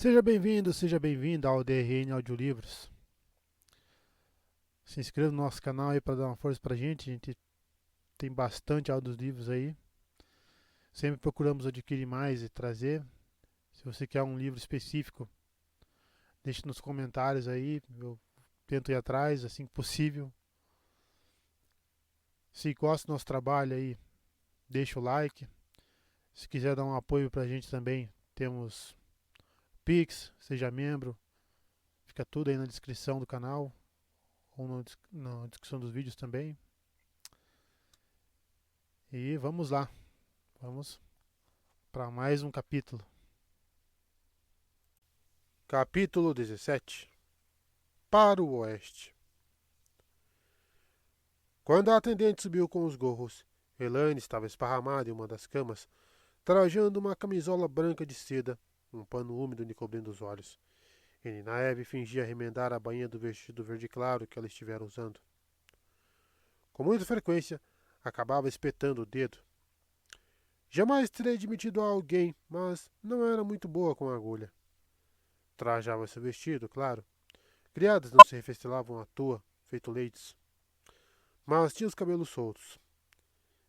Seja bem-vinda ao DRN Audiolivros. Se inscreva no nosso canal aí para dar uma força pra gente. A gente tem bastante audiolivros aí. Sempre procuramos adquirir mais e trazer. Se você quer um livro específico, deixe nos comentários aí. Eu tento ir atrás assim que possível. Se gosta do nosso trabalho aí, deixa o like. Se quiser dar um apoio pra gente também, temos Pix, seja membro. Fica tudo aí na descrição do canal ou na descrição dos vídeos também. E vamos lá, vamos para mais um capítulo. Capítulo 17. Para o oeste. Quando a atendente subiu com os gorros, Elaine estava esparramada em uma das camas, trajando uma camisola branca de seda, um pano úmido lhe cobrindo os olhos. E Ninaeve fingia remendar a bainha do vestido verde claro que ela estivera usando. Com muita frequência, acabava espetando o dedo. Jamais terei admitido a alguém, mas não era muito boa com a agulha. Trajava seu vestido, claro. Criadas não se refestelavam à toa, feito leites. Mas tinha os cabelos soltos.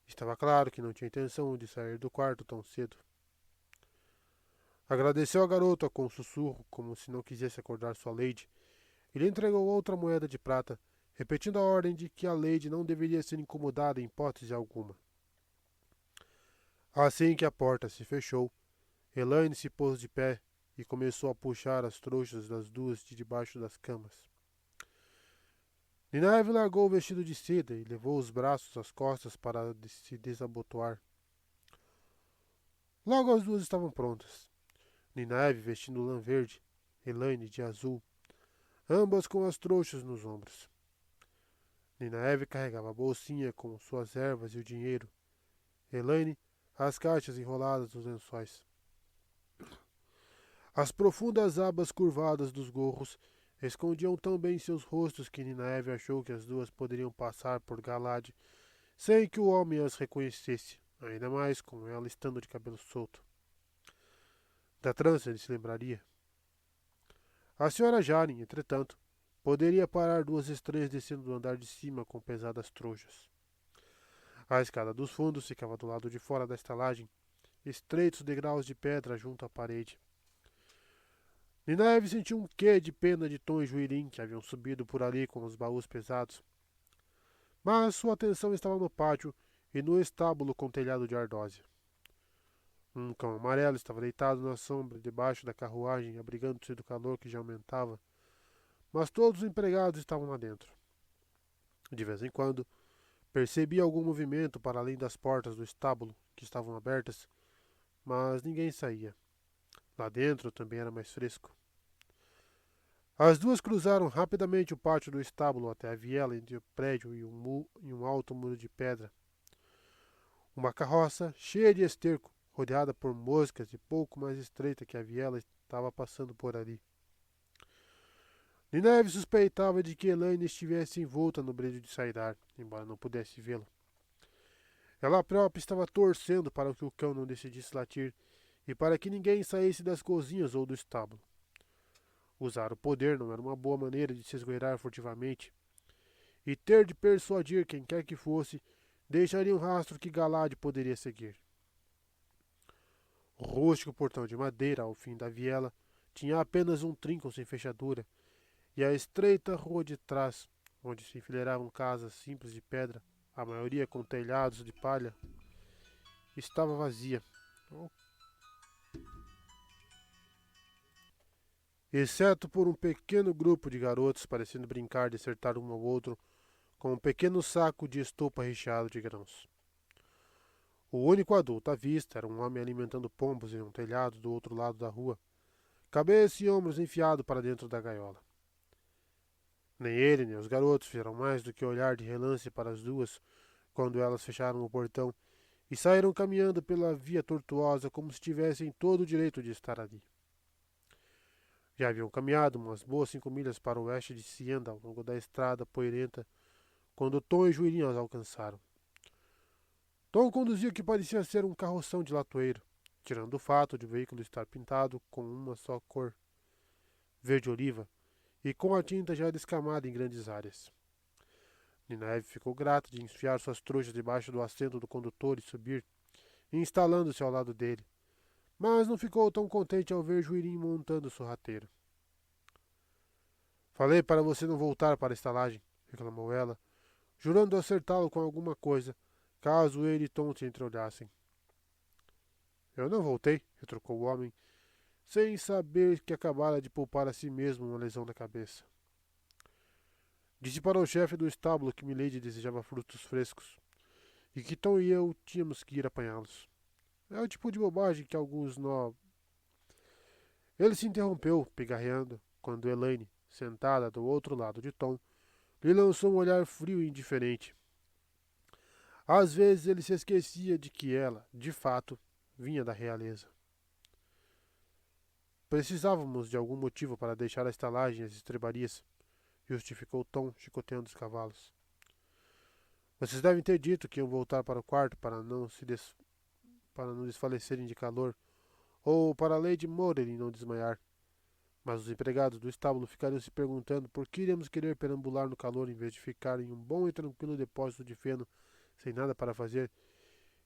Estava claro que não tinha intenção de sair do quarto tão cedo. Agradeceu a garota com um sussurro, como se não quisesse acordar sua lady, e lhe entregou outra moeda de prata, repetindo a ordem de que a lady não deveria ser incomodada em hipótese alguma. Assim que a porta se fechou, Elaine se pôs de pé e começou a puxar as trouxas das duas de debaixo das camas. Ninaeve largou o vestido de seda e levou os braços às costas para se desabotoar. Logo as duas estavam prontas. Ninaeve vestindo lã verde, Elaine de azul, ambas com as trouxas nos ombros. Ninaeve carregava a bolsinha com suas ervas e o dinheiro. Elaine, as caixas enroladas nos lençóis. As profundas abas curvadas dos gorros escondiam tão bem seus rostos que Ninaeve achou que as duas poderiam passar por Galad sem que o homem as reconhecesse, ainda mais com ela estando de cabelo solto. Da trança ele se lembraria. A senhora Jaren, entretanto, poderia parar duas estranhas descendo do andar de cima com pesadas trouxas. A escada dos fundos ficava do lado de fora da estalagem, estreitos degraus de pedra junto à parede. Ninaeve sentiu um quê de pena de Tom e Juirim, que haviam subido por ali com os baús pesados. Mas sua atenção estava no pátio e no estábulo com telhado de ardósia. Um cão amarelo estava deitado na sombra debaixo da carruagem, abrigando-se do calor que já aumentava, mas todos os empregados estavam lá dentro. De vez em quando, percebia algum movimento para além das portas do estábulo, que estavam abertas, mas ninguém saía. Lá dentro também era mais fresco. As duas cruzaram rapidamente o pátio do estábulo até a viela entre o prédio e um alto muro de pedra. Uma carroça cheia de esterco, rodeada por moscas e pouco mais estreita que a viela, estava passando por ali. Nineve suspeitava de que Elaine estivesse envolta no brilho de Saidar, embora não pudesse vê-lo. Ela própria estava torcendo para que o cão não decidisse latir e para que ninguém saísse das cozinhas ou do estábulo. Usar o poder não era uma boa maneira de se esgueirar furtivamente, e ter de persuadir quem quer que fosse deixaria um rastro que Galad poderia seguir. O rústico portão de madeira ao fim da viela tinha apenas um trinco sem fechadura, e a estreita rua de trás, onde se enfileiravam casas simples de pedra, a maioria com telhados de palha, estava vazia, exceto por um pequeno grupo de garotos parecendo brincar de acertar um ao outro com um pequeno saco de estopa recheado de grãos. O único adulto à vista era um homem alimentando pombos em um telhado do outro lado da rua, cabeça e ombros enfiados para dentro da gaiola. Nem ele nem os garotos fizeram mais do que olhar de relance para as duas quando elas fecharam o portão e saíram caminhando pela via tortuosa como se tivessem todo o direito de estar ali. Já haviam caminhado umas boas 5 milhas para o oeste de Cienda ao longo da estrada poeirenta quando Tom e Juirinho as alcançaram. Tom conduzia o que parecia ser um carroção de latoeiro. tirando o fato de o veículo estar pintado com uma só cor, verde-oliva, e com a tinta já descamada em grandes áreas. Ninaeve ficou grata de enfiar suas trouxas debaixo do assento do condutor e subir, instalando-se ao lado dele, mas não ficou tão contente ao ver Juirim montando sorrateiro. Falei para você não voltar para a estalagem, reclamou ela, jurando acertá-lo com alguma coisa, caso ele e Tom se entreolhassem. Eu não voltei, retrucou o homem, sem saber que acabara de poupar a si mesmo uma lesão na cabeça. Disse para o chefe do estábulo que Milady desejava frutos frescos, e que Tom e eu tínhamos que ir apanhá-los. É o tipo de bobagem que alguns nó... Ele se interrompeu, pigarreando, quando Elaine, sentada do outro lado de Tom, lhe lançou um olhar frio e indiferente. Às vezes ele se esquecia de que ela, de fato, vinha da realeza. Precisávamos de algum motivo para deixar a estalagem e as estrebarias, justificou Tom, chicoteando os cavalos. Vocês devem ter dito que iam voltar para o quarto para não desfalecerem de calor, ou para a Lady Moreland não desmaiar. Mas os empregados do estábulo ficariam se perguntando por que iríamos querer perambular no calor em vez de ficar em um bom e tranquilo depósito de feno, sem nada para fazer,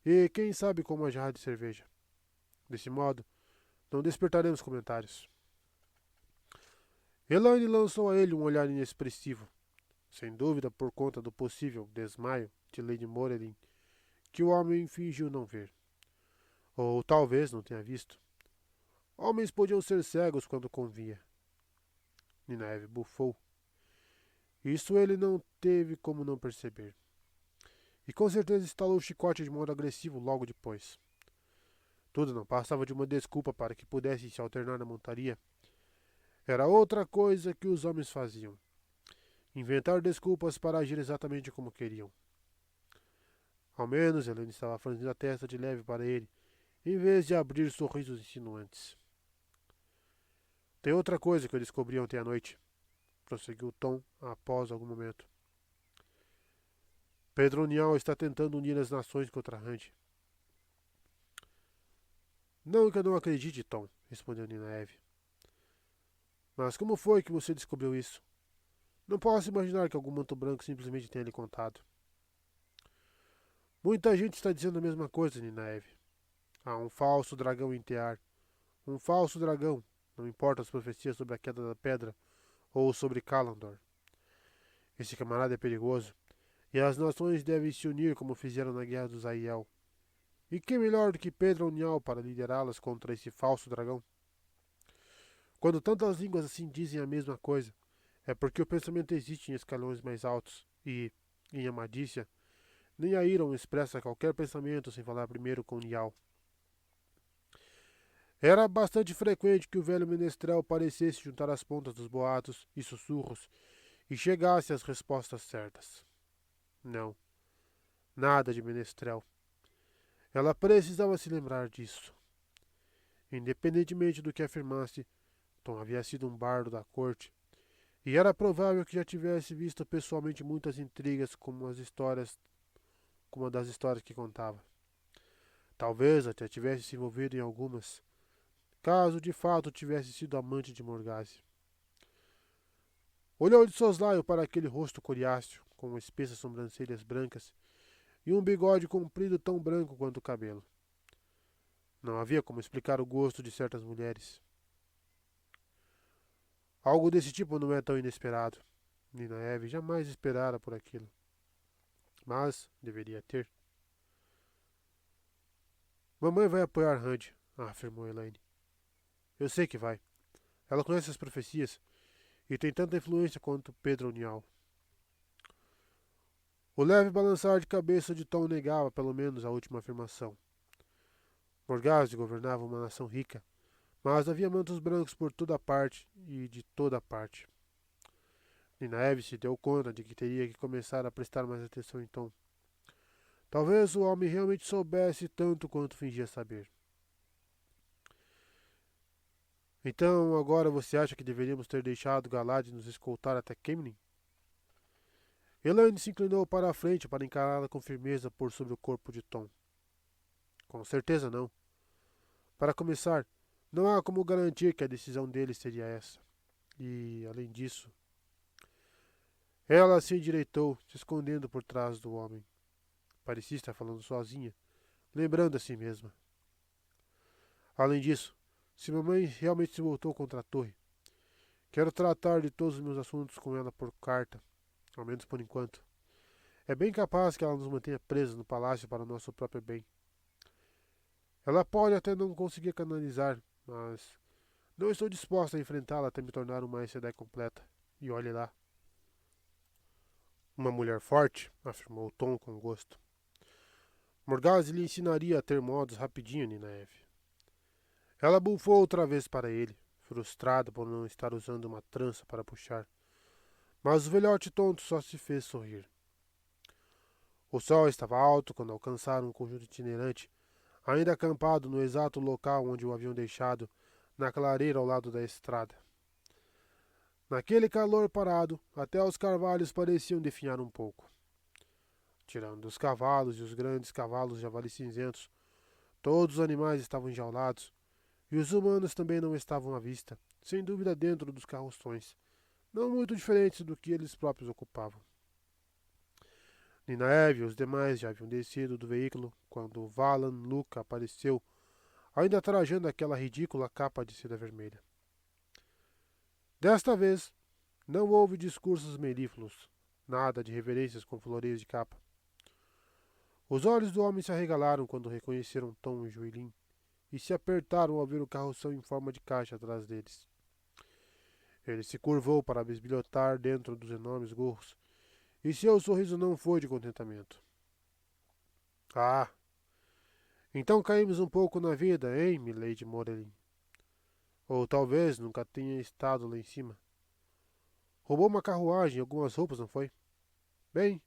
e quem sabe com uma jarra de cerveja. Desse modo, não despertaremos comentários. Elaine lançou a ele um olhar inexpressivo, sem dúvida por conta do possível desmaio de Lady Moreland, que o homem fingiu não ver. Ou talvez não tenha visto. Homens podiam ser cegos quando convinha. Ninaeve bufou. Isso ele não teve como não perceber. E com certeza estalou o chicote de modo agressivo logo depois. Tudo não passava de uma desculpa para que pudessem se alternar na montaria. Era outra coisa que os homens faziam. Inventar desculpas para agir exatamente como queriam. Ao menos Helene estava franzindo a testa de leve para ele, em vez de abrir sorrisos insinuantes. Tem outra coisa que eu descobri ontem à noite, prosseguiu Tom após algum momento. Pedro Nial está tentando unir as nações contra Randy. Não que eu não acredite, Tom, respondeu Ninaeve. Mas como foi que você descobriu isso? Não posso imaginar que algum manto branco simplesmente tenha lhe contado. Muita gente está dizendo a mesma coisa, Ninaeve. Há um falso dragão em Tear. Um falso dragão, não importa as profecias sobre a queda da pedra ou sobre Kalandor. Esse camarada é perigoso, e as nações devem se unir como fizeram na Guerra dos Aiel. E quem melhor do que Pedro Unial para liderá-las contra esse falso dragão? Quando tantas línguas assim dizem a mesma coisa, é porque o pensamento existe em escalões mais altos e, em Amadícia, nem a Iron expressa qualquer pensamento sem falar primeiro com Nial. Era bastante frequente que o velho menestrel parecesse juntar as pontas dos boatos e sussurros e chegasse às respostas certas. Não, nada de menestrel. Ela precisava se lembrar disso. Independentemente do que afirmasse, Tom havia sido um bardo da corte, e era provável que já tivesse visto pessoalmente muitas intrigas como uma das histórias que contava. Talvez até tivesse se envolvido em algumas, caso de fato tivesse sido amante de Morgase. Olhou de soslaio para aquele rosto coriáceo, com espessas sobrancelhas brancas e um bigode comprido tão branco quanto o cabelo. Não havia como explicar o gosto de certas mulheres. Algo desse tipo não é tão inesperado. Ninaeve jamais esperara por aquilo. Mas deveria ter. Mamãe vai apoiar Randy, afirmou Elaine. Eu sei que vai. Ela conhece as profecias e tem tanta influência quanto Pedro Nial. O leve balançar de cabeça de Tom negava, pelo menos, a última afirmação. Morgase governava uma nação rica, mas havia mantos brancos por toda parte e de toda parte. Ninaeve se deu conta de que teria que começar a prestar mais atenção em Tom. Talvez o homem realmente soubesse tanto quanto fingia saber. Então, agora você acha que deveríamos ter deixado Galad nos escoltar até Kemlin? Elaine se inclinou para a frente para encará-la com firmeza por sobre o corpo de Tom. Com certeza não. Para começar, não há como garantir que a decisão dele seria essa. E, além disso, ela se endireitou, se escondendo por trás do homem. Parecia estar falando sozinha, lembrando a si mesma. Além disso, se mamãe realmente se voltou contra a torre, quero tratar de todos os meus assuntos com ela por carta, ao menos por enquanto. É bem capaz que ela nos mantenha presos no palácio para o nosso próprio bem. Ela pode até não conseguir canalizar, mas não estou disposta a enfrentá-la até me tornar uma Sedai completa. E olhe lá. Uma mulher forte, afirmou Tom com gosto. Morgause lhe ensinaria a ter modos rapidinho, Ninaeve. Ela bufou outra vez para ele, frustrada por não estar usando uma trança para puxar. Mas o velhote tonto só se fez sorrir. O sol estava alto quando alcançaram um conjunto itinerante, ainda acampado no exato local onde o haviam deixado, na clareira ao lado da estrada. Naquele calor parado, até os carvalhos pareciam definhar um pouco. Tirando os cavalos e os grandes cavalos javalis cinzentos, todos os animais estavam enjaulados, e os humanos também não estavam à vista, sem dúvida dentro dos carroções, não muito diferentes do que eles próprios ocupavam. Ninaeve e os demais já haviam descido do veículo quando Valan Luca apareceu, ainda trajando aquela ridícula capa de seda vermelha. Desta vez, não houve discursos melífluos, nada de reverências com floreios de capa. Os olhos do homem se arregalaram quando reconheceram Tom e Juilin, e se apertaram ao ver o carroção em forma de caixa atrás deles. Ele se curvou para bisbilhotar dentro dos enormes gorros, e seu sorriso não foi de contentamento. Ah, então caímos um pouco na vida, hein, Milady Morelin? Ou talvez nunca tenha estado lá em cima. Roubou uma carruagem e algumas roupas, não foi? Bem,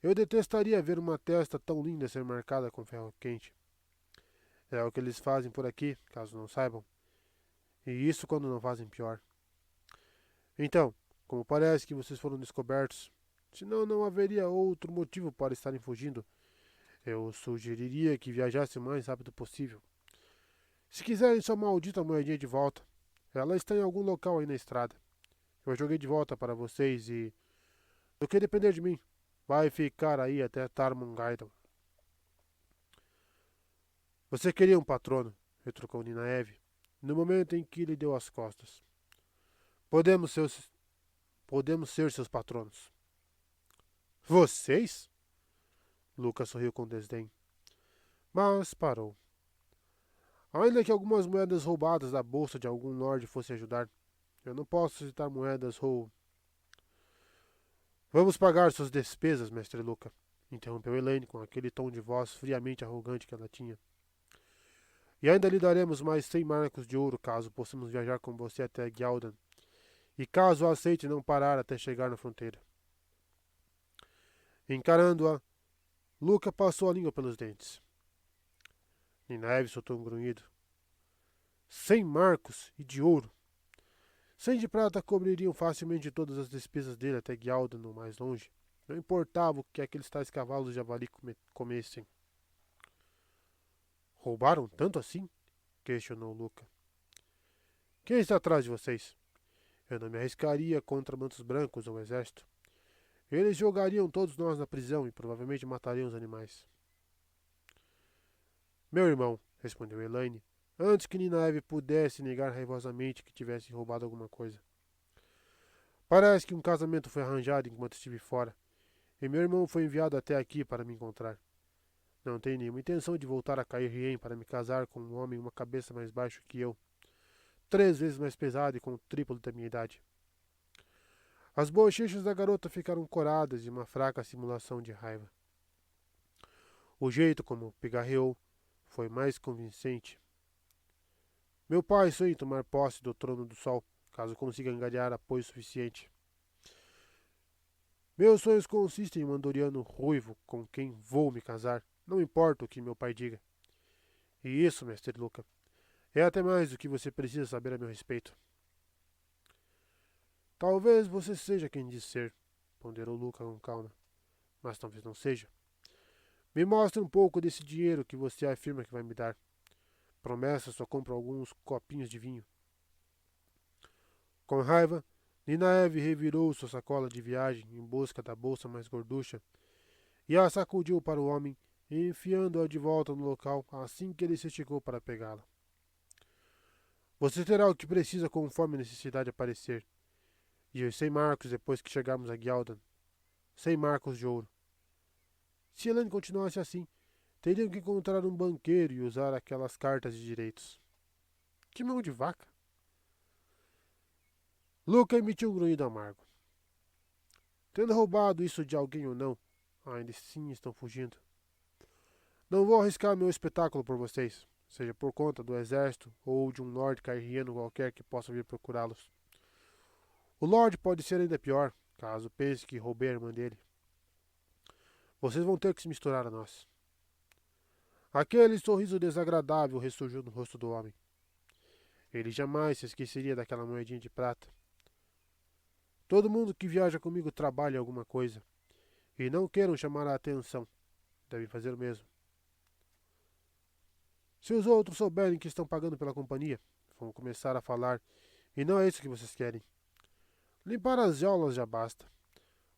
eu detestaria ver uma testa tão linda ser marcada com ferro quente. É o que eles fazem por aqui, caso não saibam. E isso quando não fazem pior. Então, como parece que vocês foram descobertos, senão não haveria outro motivo para estarem fugindo, eu sugeriria que viajassem o mais rápido possível. Se quiserem sua maldita moedinha de volta, ela está em algum local aí na estrada. Eu joguei de volta para vocês e, do que depender de mim, vai ficar aí até Tarmangaidan. Você queria um patrono, retrucou Ninaeve, no momento em que lhe deu as costas. Podemos ser, podemos ser seus patronos. Vocês? Lucas sorriu com desdém. Mas parou. Ainda que algumas moedas roubadas da bolsa de algum lorde fossem ajudar, eu não posso citar moedas ou... Vamos pagar suas despesas, mestre Luca, interrompeu Elaine com aquele tom de voz friamente arrogante que ela tinha. E ainda lhe daremos mais 100 marcos de ouro caso possamos viajar com você até Gyaldan, e caso aceite não parar até chegar na fronteira. Encarando-a, Luca passou a língua pelos dentes. Ninaeve soltou um grunhido. 100 marcos e de ouro. 100 de prata cobririam facilmente todas as despesas dele até Gyaldan, no mais longe. Não importava o que aqueles tais cavalos de javali comessem. Roubaram tanto assim? Questionou Luca. Quem está atrás de vocês? Eu não me arriscaria contra mantos brancos ou exército. Eles jogariam todos nós na prisão e provavelmente matariam os animais. Meu irmão, respondeu Elaine, antes que Ninaeve pudesse negar raivosamente que tivesse roubado alguma coisa. Parece que um casamento foi arranjado enquanto estive fora, e meu irmão foi enviado até aqui para me encontrar. Não tenho nenhuma intenção de voltar a Cairhien para me casar com um homem uma cabeça mais baixo que eu, 3 vezes mais pesado e com o triplo da minha idade. As bochechas da garota ficaram coradas de uma fraca simulação de raiva. O jeito como pigarreou foi mais convincente. Meu pai sonha em tomar posse do trono do sol, caso consiga angariar apoio suficiente. Meus sonhos consistem em um andoriano ruivo com quem vou me casar, não importa o que meu pai diga. E isso, mestre Luca, é até mais do que você precisa saber a meu respeito. Talvez você seja quem diz ser, ponderou Luca com calma, mas talvez não seja. Me mostre um pouco desse dinheiro que você afirma que vai me dar. promessa só compra alguns copinhos de vinho. Com raiva, Ninaeve revirou sua sacola de viagem em busca da bolsa mais gorducha e a sacudiu para o homem, enfiando-a de volta no local assim que ele se esticou para pegá-la. Você terá o que precisa conforme a necessidade aparecer, e os 100 marcos depois que chegarmos a Gjaldan. 100 marcos de ouro. Se Elaine continuasse assim, teriam que encontrar um banqueiro e usar aquelas cartas de direitos. Que mão de vaca! Luca emitiu um grunhido amargo. Tendo roubado isso de alguém ou não, ainda assim estão fugindo. Não vou arriscar meu espetáculo por vocês, seja por conta do exército ou de um lord cairriano qualquer que possa vir procurá-los. O lord pode ser ainda pior, caso pense que roubei a irmã dele. Vocês vão ter que se misturar a nós. Aquele sorriso desagradável ressurgiu no rosto do homem. Ele jamais se esqueceria daquela moedinha de prata. Todo mundo que viaja comigo trabalha em alguma coisa, e não queiram chamar a atenção. Devem fazer o mesmo. Se os outros souberem que estão pagando pela companhia, vão começar a falar, e não é isso que vocês querem. Limpar as jaulas já basta.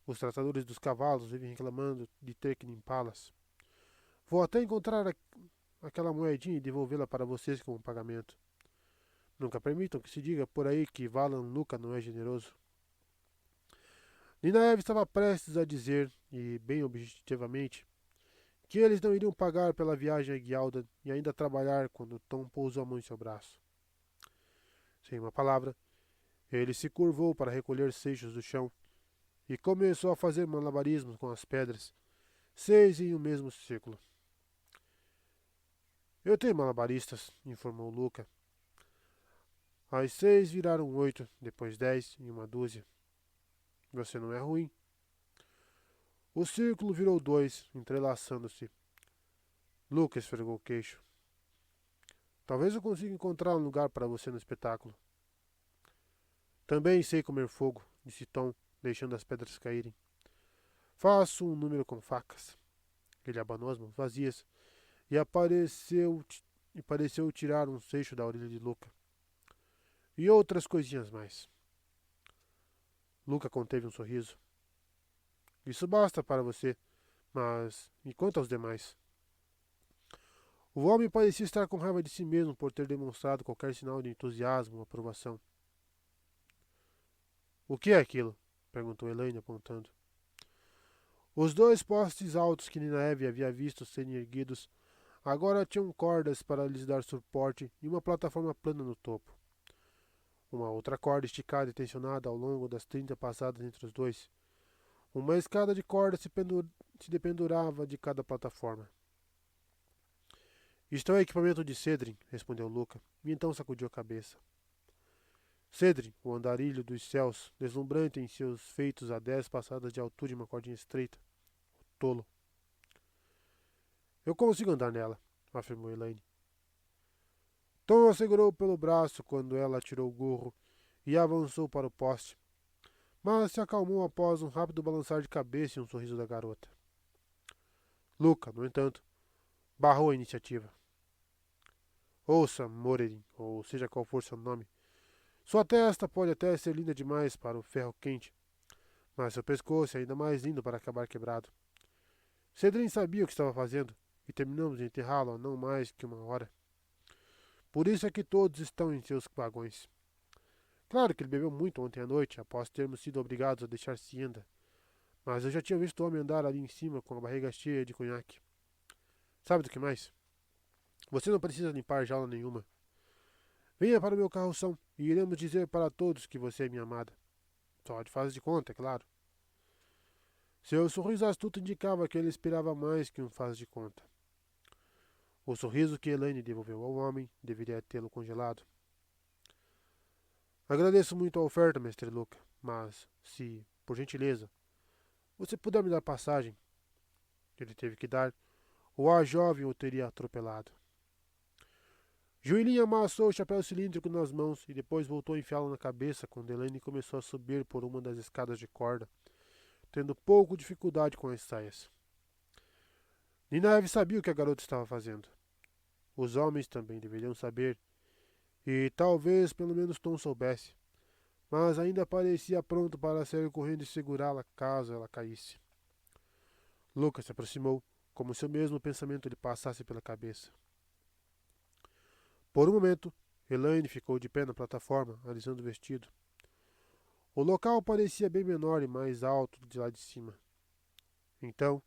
Os tratadores dos cavalos vivem reclamando de ter que limpá-las. Vou até encontrar aquela moedinha e devolvê-la para vocês como pagamento. Nunca permitam que se diga por aí que Valan Luca não é generoso. Ninaeve estava prestes a dizer, e bem objetivamente, que eles não iriam pagar pela viagem a Gjaldan e ainda trabalhar quando Tom pousou a mão em seu braço. Sem uma palavra, ele se curvou para recolher seixos do chão e começou a fazer malabarismos com as pedras, 6 em um mesmo círculo. Eu tenho malabaristas, informou Luca. As 6 viraram 8, depois 10 e uma dúzia. Você não é ruim. O círculo virou 2, entrelaçando-se. Luca esfregou o queixo. Talvez eu consiga encontrar um lugar para você no espetáculo. Também sei comer fogo, disse Tom, deixando as pedras caírem. Faço um número com facas. Ele abanou as mãos vazias e pareceu tirar um seixo da orelha de Luca. E outras coisinhas mais. Luca conteve um sorriso. Isso basta para você, mas e quanto aos demais? O homem parecia estar com raiva de si mesmo por ter demonstrado qualquer sinal de entusiasmo ou aprovação. O que é aquilo? Perguntou Elaine, apontando. Os 2 postes altos que Ninaeve havia visto serem erguidos agora tinham cordas para lhes dar suporte e uma plataforma plana no topo. Uma outra corda esticada e tensionada ao longo das 30 passadas entre os 2. Uma escada de corda se dependurava de cada plataforma. Isto é o equipamento de Cedrin, respondeu Luca, e então sacudiu a cabeça. Cedrin, o andarilho dos céus, deslumbrante em seus feitos a 10 passadas de altura e uma cordinha estreita. O tolo. Eu consigo andar nela, afirmou Elaine. Tom a segurou pelo braço quando ela tirou o gorro e avançou para o poste, mas se acalmou após um rápido balançar de cabeça e um sorriso da garota. Luca, no entanto, barrou a iniciativa. Ouça, Morerin, ou seja qual for seu nome. Sua testa pode até ser linda demais para o ferro quente, mas seu pescoço é ainda mais lindo para acabar quebrado. Cedrin sabia o que estava fazendo, e terminamos de enterrá-lo há não mais que uma hora. Por isso é que todos estão em seus vagões. Claro que ele bebeu muito ontem à noite, após termos sido obrigados a deixar Cienda, mas eu já tinha visto o homem andar ali em cima com a barriga cheia de conhaque. Sabe do que mais? Você não precisa limpar jaula nenhuma. Venha para o meu carroção e iremos dizer para todos que você é minha amada. Só de faz de conta, é claro. Seu sorriso astuto indicava que ele esperava mais que um faz de conta. O sorriso que Elaine devolveu ao homem deveria tê-lo congelado. Agradeço muito a oferta, mestre Luca, mas, se, por gentileza, você puder me dar passagem, ele teve que dar, ou a jovem o teria atropelado. Juilin amassou o chapéu cilíndrico nas mãos e depois voltou a enfiá-lo na cabeça quando Elaine começou a subir por uma das escadas de corda, tendo pouco dificuldade com as saias. Ninaeve sabia o que a garota estava fazendo. Os homens também deveriam saber, e talvez pelo menos Tom soubesse, mas ainda parecia pronto para sair correndo e segurá-la caso ela caísse. Lucas se aproximou, como se o mesmo pensamento lhe passasse pela cabeça. Por um momento, Elaine ficou de pé na plataforma, alisando o vestido. O local parecia bem menor e mais alto de lá de cima. Então,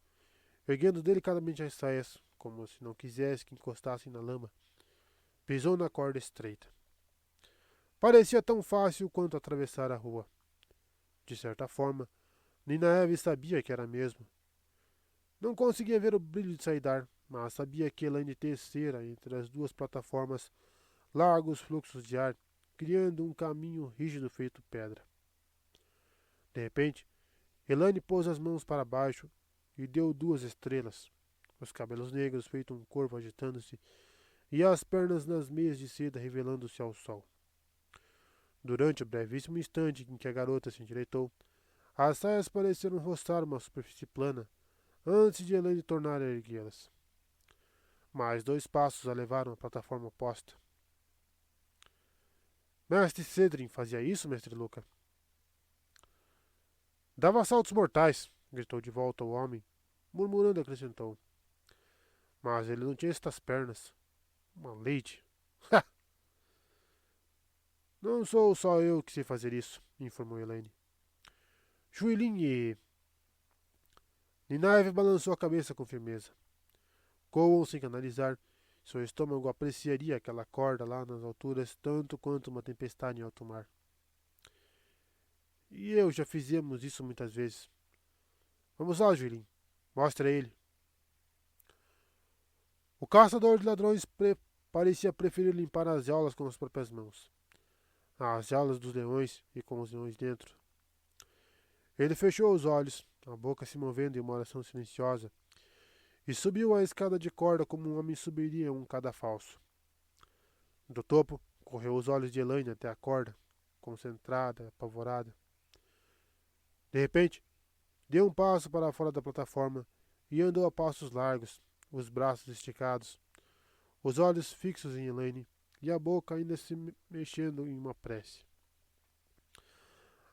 erguendo delicadamente as saias, como se não quisesse que encostassem na lama, pisou na corda estreita. Parecia tão fácil quanto atravessar a rua. De certa forma, Nina Eve sabia que era mesmo. Não conseguia ver o brilho de Saidar, mas sabia que Elaine tecera entre as duas plataformas largos fluxos de ar, criando um caminho rígido feito pedra. De repente, Elaine pôs as mãos para baixo e deu 2 estrelas, os cabelos negros feito um corvo agitando-se e as pernas nas meias de seda revelando-se ao sol. Durante o brevíssimo instante em que a garota se endireitou, as saias pareceram roçar uma superfície plana, antes de Elaine tornar a erguê-las. Mais 2 passos a levaram à plataforma oposta. Mestre Cedrin fazia isso, mestre Luca? Dava saltos mortais, gritou de volta o homem, murmurando acrescentou. Mas ele não tinha estas pernas. Uma lady. Ha! Não sou só eu que sei fazer isso, informou Elaine. Juilin e... Ninaive balançou a cabeça com firmeza. Coon, sem canalizar, seu estômago apreciaria aquela corda lá nas alturas tanto quanto uma tempestade em alto mar. E eu já fizemos isso muitas vezes. Vamos lá, Juilin. Mostre a ele. O caçador de ladrões parecia preferir limpar as jaulas com as próprias mãos. As jaulas dos leões e com os leões dentro. Ele fechou os olhos, a boca se movendo em uma oração silenciosa, e subiu a escada de corda como um homem subiria um cadafalso. Do topo, correu os olhos de Elaine até a corda, concentrada, apavorada. De repente, deu um passo para fora da plataforma e andou a passos largos, os braços esticados, os olhos fixos em Elaine e a boca ainda se mexendo em uma prece.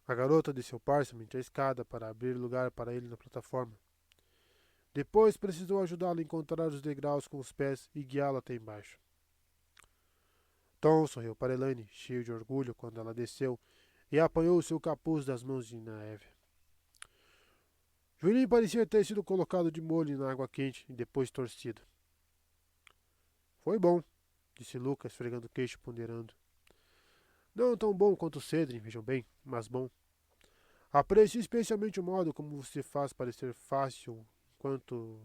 A garota desceu parcialmente a escada para abrir lugar para ele na plataforma. Depois precisou ajudá-la a encontrar os degraus com os pés e guiá-la até embaixo. Tom sorriu para Elaine, cheio de orgulho, quando ela desceu e apanhou seu capuz das mãos de Ninaeve. Julinho parecia ter sido colocado de molho na água quente e depois torcido. Foi bom, disse Lucas, esfregando o queixo ponderando. Não tão bom quanto o Cedrin, vejam bem, mas bom. Aprecio especialmente o modo como você faz parecer fácil enquanto...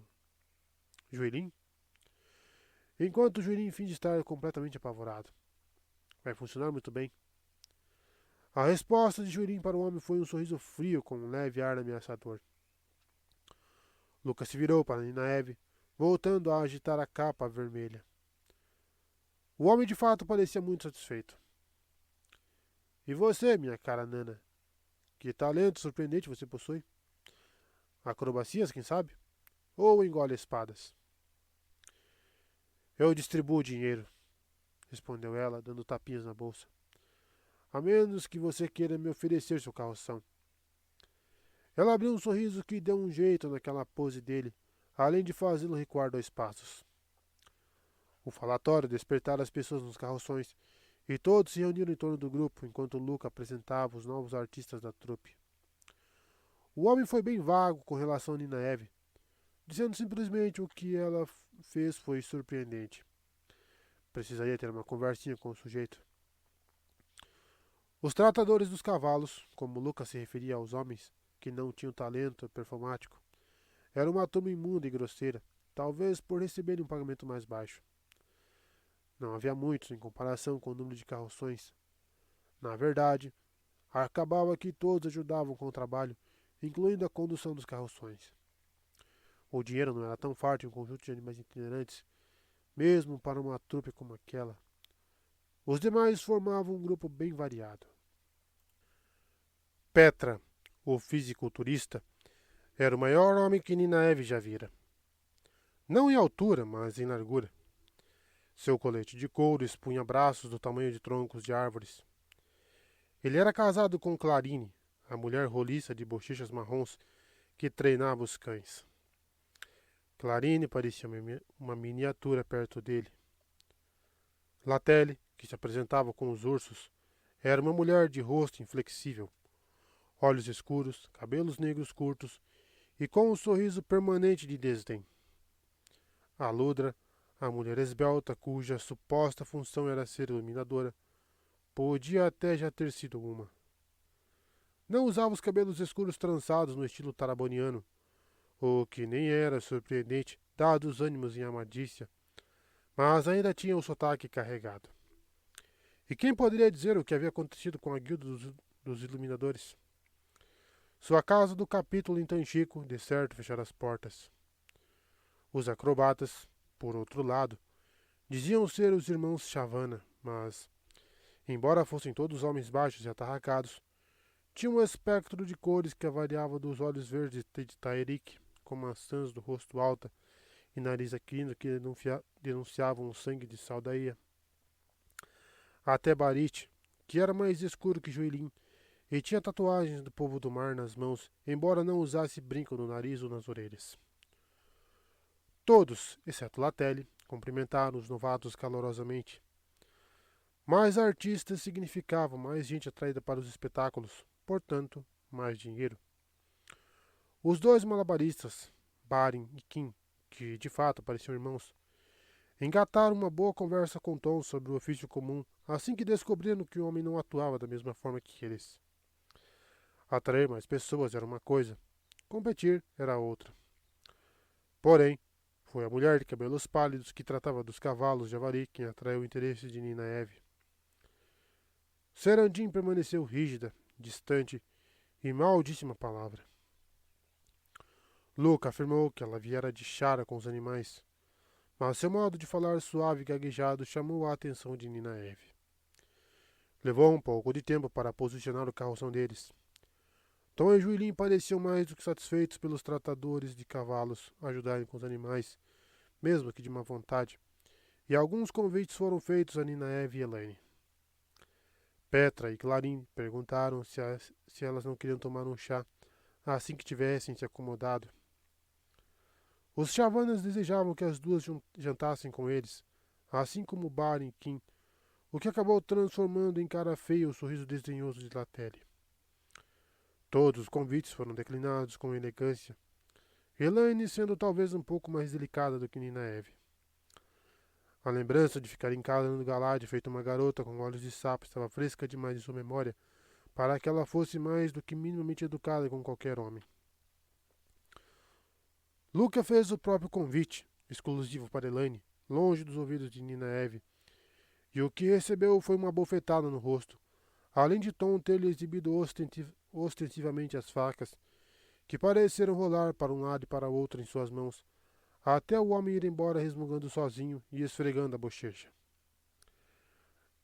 Juelin? Enquanto Juelin finge estar completamente apavorado. Vai funcionar muito bem. A resposta de Juelin para o homem foi um sorriso frio com um leve ar ameaçador. Lucas se virou para Ninaeve, voltando a agitar a capa vermelha. O homem de fato parecia muito satisfeito. E você, minha cara nana? Que talento surpreendente você possui? Acrobacias, quem sabe? Ou engole espadas? Eu distribuo o dinheiro, respondeu ela, dando tapinhas na bolsa. A menos que você queira me oferecer seu carroção. Ela abriu um sorriso que deu um jeito naquela pose dele, além de fazê-lo recuar 2 passos. O falatório despertara as pessoas nos carroções, e todos se reuniram em torno do grupo enquanto Luca apresentava os novos artistas da trupe. O homem foi bem vago com relação a Ninaeve, dizendo simplesmente o que ela fez foi surpreendente. Precisaria ter uma conversinha com o sujeito. Os tratadores dos cavalos, como Lucas se referia aos homens que não tinham talento performático, eram uma turma imunda e grosseira, talvez por receberem um pagamento mais baixo. Não havia muitos em comparação com o número de carroções. Na verdade, acabava que todos ajudavam com o trabalho, incluindo a condução dos carroções. O dinheiro não era tão farto em um conjunto de animais itinerantes, mesmo para uma trupe como aquela. Os demais formavam um grupo bem variado. Petra, o fisiculturista, era o maior homem que Ninaeve já vira. Não em altura, mas em largura. Seu colete de couro expunha braços do tamanho de troncos de árvores. Ele era casado com Clarine, a mulher roliça de bochechas marrons que treinava os cães. Clarine parecia uma miniatura perto dele. Latelle, que se apresentava com os ursos, era uma mulher de rosto inflexível, olhos escuros, cabelos negros curtos e com um sorriso permanente de desdém. A Ludra, a mulher esbelta cuja suposta função era ser iluminadora, podia até já ter sido uma. Não usava os cabelos escuros trançados no estilo taraboniano, o que nem era surpreendente, dado os ânimos em Amadícia, mas ainda tinha o sotaque carregado. E quem poderia dizer o que havia acontecido com a guilda dos iluminadores? Sua casa do capítulo em Tanchico, de certo, fechara as portas. Os acrobatas, por outro lado, diziam ser os irmãos Chavana, mas, embora fossem todos homens baixos e atarracados, tinham um espectro de cores que variava dos olhos verdes de Taerik, com maçãs do rosto alta e nariz aquino que denunciavam o sangue de Saldaia, até Barit, que era mais escuro que Juilin, e tinha tatuagens do povo do mar nas mãos, embora não usasse brinco no nariz ou nas orelhas. Todos, exceto Latelle, cumprimentaram os novatos calorosamente. Mais artistas significavam mais gente atraída para os espetáculos, portanto, mais dinheiro. Os dois malabaristas, Barin e Kim, que de fato pareciam irmãos, engataram uma boa conversa com Tom sobre o ofício comum assim que descobriram que o homem não atuava da mesma forma que eles. Atrair mais pessoas era uma coisa, competir era outra. Porém, foi a mulher de cabelos pálidos que tratava dos cavalos de avari quem atraiu o interesse de Nina Eve. Serandin permaneceu rígida, distante e mal disse uma palavra. Luca afirmou que ela viera de Chara com os animais, mas seu modo de falar suave e gaguejado chamou a atenção de Nina Eve. Levou um pouco de tempo para posicionar o carroção deles. Tom e Juilin pareciam mais do que satisfeitos pelos tratadores de cavalos ajudarem com os animais, mesmo que de má vontade, e alguns convites foram feitos a Nina Eve e Elaine. Petra e Clarim perguntaram se elas não queriam tomar um chá assim que tivessem se acomodado. Os chavanas desejavam que as duas jantassem com eles, assim como Bar e Kim, o que acabou transformando em cara feia o sorriso desdenhoso de Latelle. Todos os convites foram declinados com elegância, Elaine sendo talvez um pouco mais delicada do que Nina Eve. A lembrança de ficar em casa no Galade feito uma garota com olhos de sapo estava fresca demais em sua memória para que ela fosse mais do que minimamente educada com qualquer homem. Luca fez o próprio convite, exclusivo para Elaine, longe dos ouvidos de Nina Eve, e o que recebeu foi uma bofetada no rosto, além de Tom ter-lhe exibido ostensivamente as facas, que pareceram rolar para um lado e para o outro em suas mãos, até o homem ir embora resmungando sozinho e esfregando a bochecha.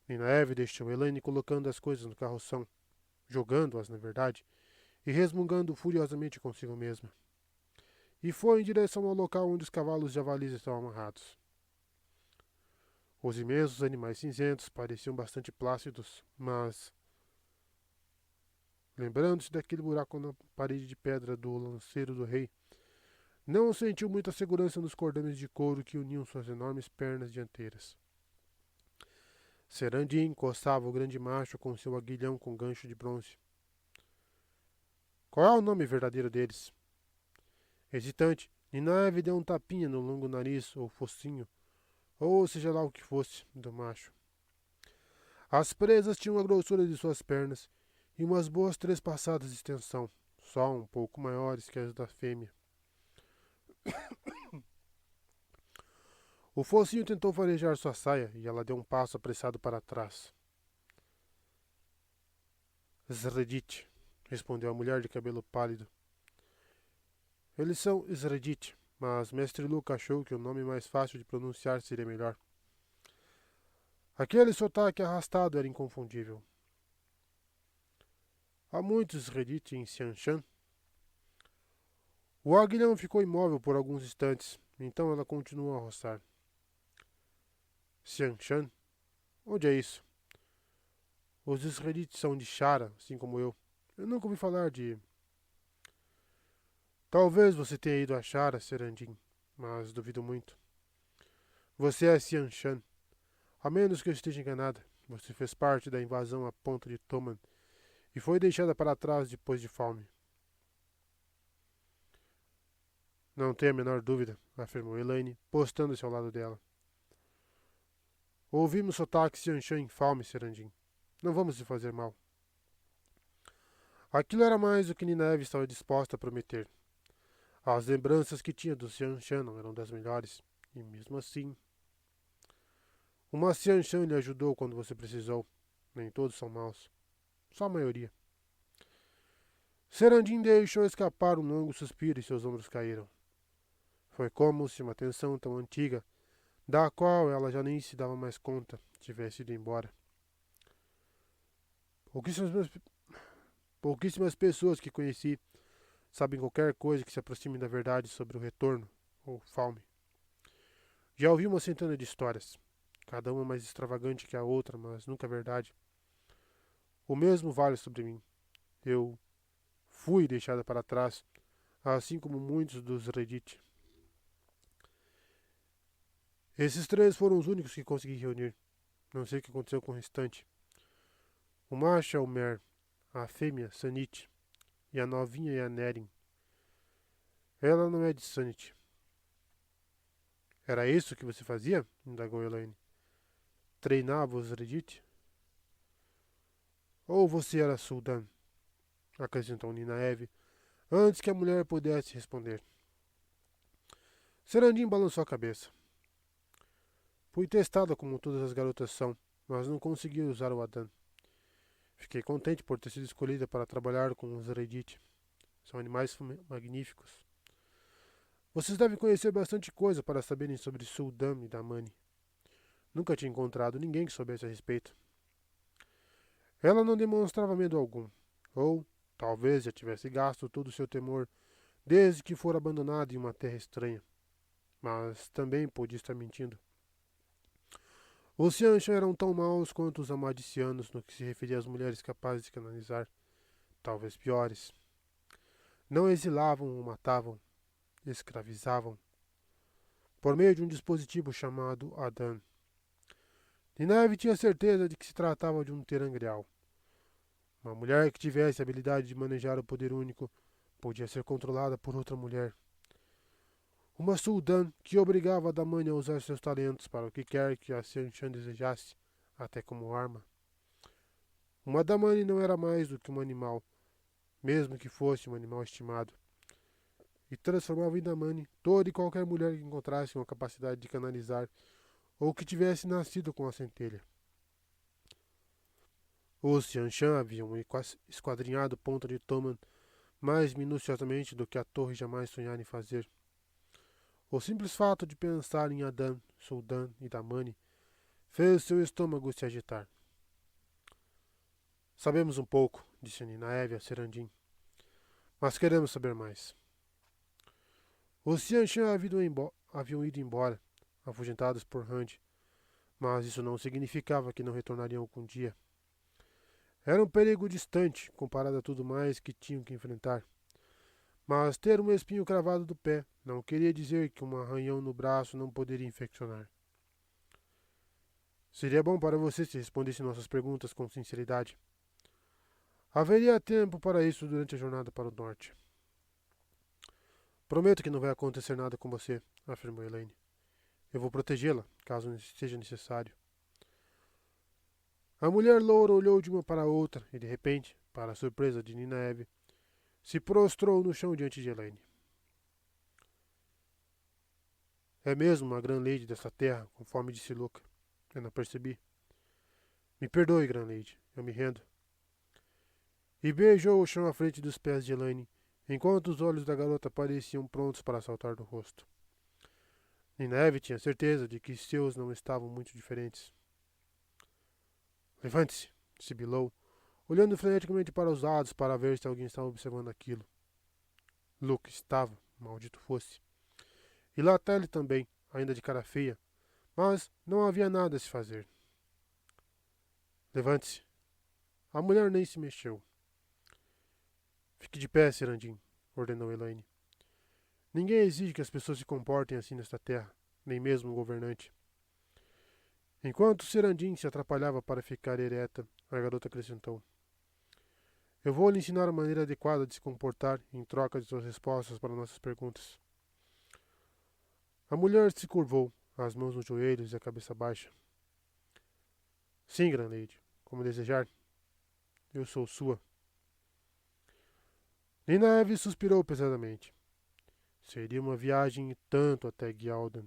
Nina Eve deixou Elaine colocando as coisas no carroção, jogando-as, na verdade, e resmungando furiosamente consigo mesma. E foi em direção ao local onde os cavalos javalis estavam amarrados. Os imensos animais cinzentos pareciam bastante plácidos, mas, lembrando-se daquele buraco na parede de pedra do lanceiro do rei, não sentiu muita segurança nos cordames de couro que uniam suas enormes pernas dianteiras. Serandin coçava o grande macho com seu aguilhão com gancho de bronze. Qual é o nome verdadeiro deles? Hesitante, Ninaeve deu um tapinha no longo nariz ou focinho, ou seja lá o que fosse, do macho. As presas tinham a grossura de suas pernas e umas boas 3 passadas de extensão, só um pouco maiores que as da fêmea. O focinho tentou farejar sua saia e ela deu um passo apressado para trás. Zredit, respondeu a mulher de cabelo pálido. Eles são Zredit, mas Mestre Luca achou que o nome mais fácil de pronunciar seria melhor. Aquele sotaque arrastado era inconfundível. Há muitos Zredit em Xianshan. O aguilhão ficou imóvel por alguns instantes, então ela continuou a roçar. Xiangshan? Onde é isso? Os israelitas são de Shara, assim como eu. Eu nunca ouvi falar de... Talvez você tenha ido a Shara, Serandin, mas duvido muito. Você é Xiangshan. A menos que eu esteja enganada, você fez parte da invasão à ponta de Toman e foi deixada para trás depois de fome. Não tenho a menor dúvida, afirmou Elaine, postando-se ao lado dela. Ouvimos sotaque Xiangshan infame, Serandin. Não vamos lhe fazer mal. Aquilo era mais do que Nineve estava disposta a prometer. As lembranças que tinha do Xiangshan não eram das melhores, e mesmo assim... Uma Xiangshan lhe ajudou quando você precisou. Nem todos são maus. Só a maioria. Serandin deixou escapar um longo suspiro e seus ombros caíram. Foi como se uma tensão tão antiga, da qual ela já nem se dava mais conta, tivesse ido embora. Pouquíssimas, pouquíssimas pessoas que conheci sabem qualquer coisa que se aproxime da verdade sobre o retorno, ou Falme. Já ouvi uma centena de histórias, cada uma mais extravagante que a outra, mas nunca a verdade. O mesmo vale sobre mim. Eu fui deixada para trás, assim como muitos dos Reddit. Esses três foram os únicos que consegui reunir. Não sei o que aconteceu com o restante. O macho é o Mer, a fêmea, Sanit, e a novinha é a Nerin. Ela não é de Sanit. Era isso que você fazia? Indagou Elaine. Treinava os Reddit? Ou você era Suldan? Acrescentou Ninaeve, antes que a mulher pudesse responder. Serandin balançou a cabeça. Fui testada como todas as garotas são, mas não consegui usar o Adan. Fiquei contente por ter sido escolhida para trabalhar com os Reddit. São animais magníficos. Vocês devem conhecer bastante coisa para saberem sobre Suldan e Damani. Nunca tinha encontrado ninguém que soubesse a respeito. Ela não demonstrava medo algum. Ou, talvez, já tivesse gasto todo o seu temor desde que fora abandonada em uma terra estranha. Mas também podia estar mentindo. Os Xianshan eram tão maus quanto os amadicianos no que se referia às mulheres capazes de canalizar. Talvez piores. Não exilavam ou matavam, escravizavam. Por meio de um dispositivo chamado Adan. Nineve tinha certeza de que se tratava de um terangreal. Uma mulher que tivesse a habilidade de manejar o poder único podia ser controlada por outra mulher. Uma Suldan que obrigava a Damani a usar seus talentos para o que quer que a Xianshan desejasse, até como arma. Uma Damani não era mais do que um animal, mesmo que fosse um animal estimado, e transformava em Damani toda e qualquer mulher que encontrasse uma capacidade de canalizar ou que tivesse nascido com a centelha. Os Xianshan haviam esquadrinhado Ponta de Toman mais minuciosamente do que a torre jamais sonhara em fazer. O simples fato de pensar em Adan, Suldan e Damani fez seu estômago se agitar. Sabemos um pouco, disse Ninaeve a Serandin, mas queremos saber mais. Os Xianshan haviam ido embora, afugentados por Hand, mas isso não significava que não retornariam algum dia. Era um perigo distante, comparado a tudo mais que tinham que enfrentar. Mas ter um espinho cravado do pé não queria dizer que um arranhão no braço não poderia infeccionar. Seria bom para você se respondesse nossas perguntas com sinceridade. Haveria tempo para isso durante a jornada para o norte. Prometo que não vai acontecer nada com você, afirmou Elaine. Eu vou protegê-la, caso seja necessário. A mulher loura olhou de uma para a outra e, de repente, para a surpresa de Ninaeve, se prostrou no chão diante de Elaine. É mesmo uma grande lady dessa terra, conforme disse Luca. Eu não percebi. Me perdoe, grande lady. Eu me rendo. E beijou o chão à frente dos pés de Elaine, enquanto os olhos da garota pareciam prontos para saltar do rosto. Nineve tinha certeza de que seus não estavam muito diferentes. Levante-se, sibilou, olhando freneticamente para os lados para ver se alguém estava observando aquilo. Luke estava, maldito fosse. E Latelle também, ainda de cara feia, Mas não havia nada a se fazer. Levante-se. A mulher nem se mexeu. Fique de pé, Serandim, ordenou Elaine. Ninguém exige que as pessoas se comportem assim nesta terra, nem mesmo o governante. Enquanto Serandim se atrapalhava para ficar ereta, a garota acrescentou. Eu vou lhe ensinar a maneira adequada de se comportar em troca de suas respostas para nossas perguntas. A mulher se curvou, as mãos nos joelhos e a cabeça baixa. Sim, Grand Lady, como desejar. Eu sou sua. Nina Eve suspirou pesadamente. Seria uma viagem e tanto até Gyaldan.